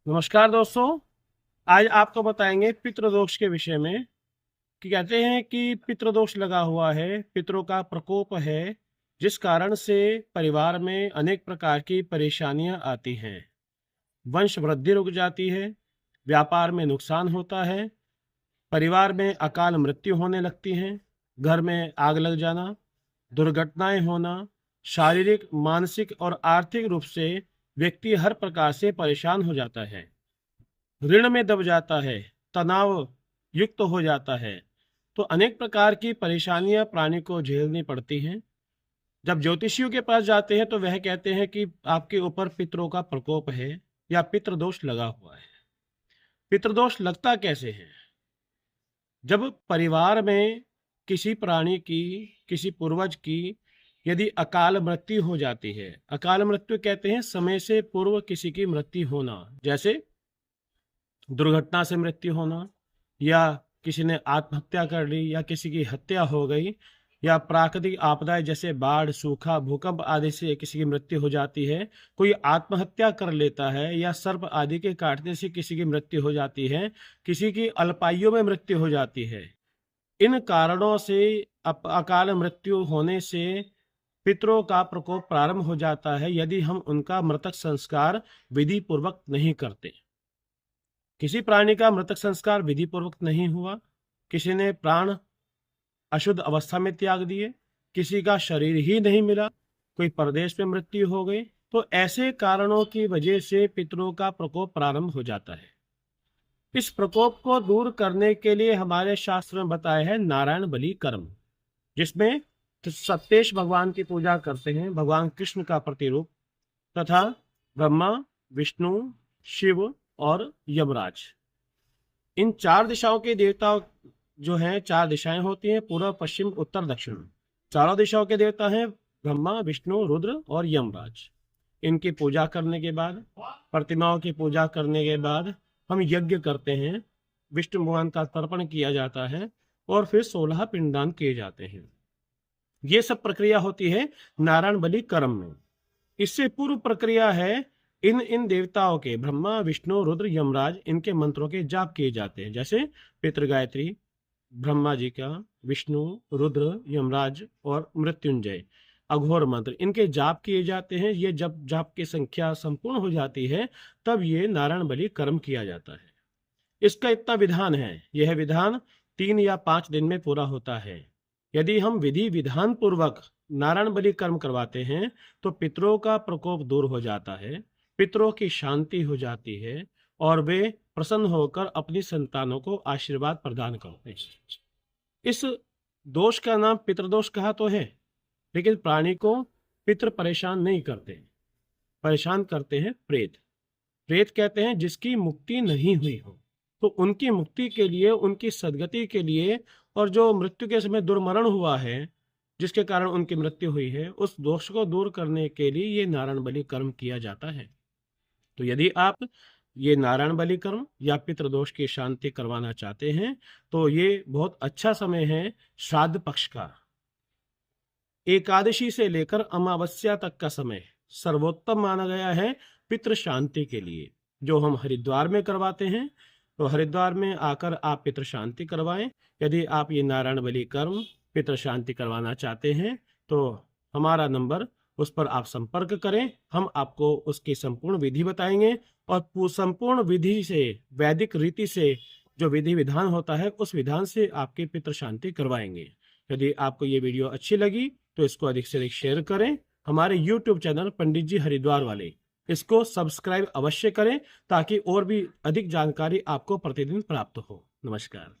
नमस्कार दोस्तों। आज आपको बताएंगे पितृदोष के विषय में कि कहते हैं कि पितृदोष लगा हुआ है, पितरों का प्रकोप है, जिस कारण से परिवार में अनेक प्रकार की परेशानियां आती हैं। वंश वृद्धि रुक जाती है, व्यापार में नुकसान होता है, परिवार में अकाल मृत्यु होने लगती है, घर में आग लग जाना, दुर्घटनाएं होना, शारीरिक, मानसिक और आर्थिक रूप से व्यक्ति हर प्रकार से परेशान हो जाता है, ऋण में दब जाता है, तनाव युक्त हो जाता है। तो अनेक प्रकार की परेशानियां प्राणी को झेलनी पड़ती हैं। जब ज्योतिषियों के पास जाते हैं तो वह कहते हैं कि आपके ऊपर पितरों का प्रकोप है या पितृदोष लगा हुआ है। पितृदोष लगता कैसे है? जब परिवार में किसी प्राणी की, किसी पूर्वज की यदि अकाल मृत्यु हो जाती है, अकाल मृत्यु कहते हैं समय से पूर्व किसी की मृत्यु होना, जैसे दुर्घटना से मृत्यु होना, या किसी ने आत्महत्या कर ली, या किसी की हत्या हो गई, या प्राकृतिक आपदाएं जैसे बाढ़, सूखा, भूकंप आदि से किसी की मृत्यु हो जाती है, कोई आत्महत्या कर लेता है, या सर्प आदि के काटने से किसी की मृत्यु हो जाती है, किसी की अल्पायु में मृत्यु हो जाती है। इन कारणों से अकाल मृत्यु होने से पितरों का प्रकोप प्रारंभ हो जाता है यदि हम उनका मृतक संस्कार विधि पूर्वक नहीं करते। किसी प्राणी का मृतक संस्कार विधि पूर्वक नहीं हुआ, किसी ने प्राण अशुद्ध अवस्था में त्याग दिए, किसी का शरीर ही नहीं मिला, कोई परदेश में मृत्यु हो गई, तो ऐसे कारणों की वजह से पितरों का प्रकोप प्रारंभ हो जाता है। इस प्रकोप को दूर करने के लिए हमारे शास्त्र में बताया है नारायण बलि कर्म, जिसमें सत्येश भगवान की पूजा करते हैं, भगवान कृष्ण का प्रतिरूप, तथा ब्रह्मा, विष्णु, शिव और यमराज। इन चार दिशाओं के देवता जो हैं, चार दिशाएं होती हैं, पूर्व, पश्चिम, उत्तर, दक्षिण। चारों दिशाओं के देवता हैं ब्रह्मा, विष्णु, रुद्र और यमराज। इनकी पूजा करने के बाद, प्रतिमाओं की पूजा करने के बाद हम यज्ञ करते हैं, विष्णु भगवान का तर्पण किया जाता है और फिर 16 पिंडदान किए जाते हैं। ये सब प्रक्रिया होती है नारायण बलि कर्म में। इससे पूर्व प्रक्रिया है इन देवताओं के, ब्रह्मा, विष्णु, रुद्र, यमराज, इनके मंत्रों के जाप किए जाते हैं, जैसे पितृ गायत्री, ब्रह्मा जी का, विष्णु, रुद्र, यमराज और मृत्युंजय, अघोर मंत्र, इनके जाप किए जाते हैं। ये जब जाप की संख्या संपूर्ण हो जाती है तब ये नारायण बलि कर्म किया जाता है। इसका इतना विधान है, यह विधान 3 या 5 दिन में पूरा होता है। यदि हम विधि विधान पूर्वक नारायण बलि कर्म करवाते हैं तो पितरों का प्रकोप दूर हो जाता है, पितरों की शांति हो जाती है और वे प्रसन्न होकर अपनी संतानों को आशीर्वाद प्रदान करते हैं। इस दोष का नाम पितृदोष कहा तो है, लेकिन प्राणी को पितृ परेशान नहीं करते, परेशान करते हैं प्रेत। प्रेत कहते हैं जिसकी मुक्ति नहीं हुई हो, तो उनकी मुक्ति के लिए, उनकी सदगति के लिए, और जो मृत्यु के समय दुर्मरण हुआ है, जिसके कारण उनकी मृत्यु हुई है, उस दोष को दूर करने के लिए ये नारायण बलि कर्म किया जाता है। तो यदि आप ये नारायण बलि कर्म या पितृदोष की शांति करवाना चाहते हैं तो ये बहुत अच्छा समय है। श्राद्ध पक्ष का एकादशी से लेकर अमावस्या तक का समय सर्वोत्तम माना गया है पितृ शांति के लिए, जो हम हरिद्वार में करवाते हैं। तो हरिद्वार में आकर आप पितृ शांति करवाएं। यदि आप ये नारायण बलि कर्म, पितृ शांति करवाना चाहते हैं तो हमारा नंबर, उस पर आप संपर्क करें, हम आपको उसकी संपूर्ण विधि बताएंगे और संपूर्ण विधि से, वैदिक रीति से जो विधि विधान होता है उस विधान से आपकी पितृ शांति करवाएंगे। यदि आपको ये वीडियो अच्छी लगी तो इसको अधिक से अधिक शेयर करें। हमारे YouTube चैनल पंडित जी हरिद्वार वाले, इसको सब्सक्राइब अवश्य करें ताकि और भी अधिक जानकारी आपको प्रतिदिन प्राप्त हो। नमस्कार।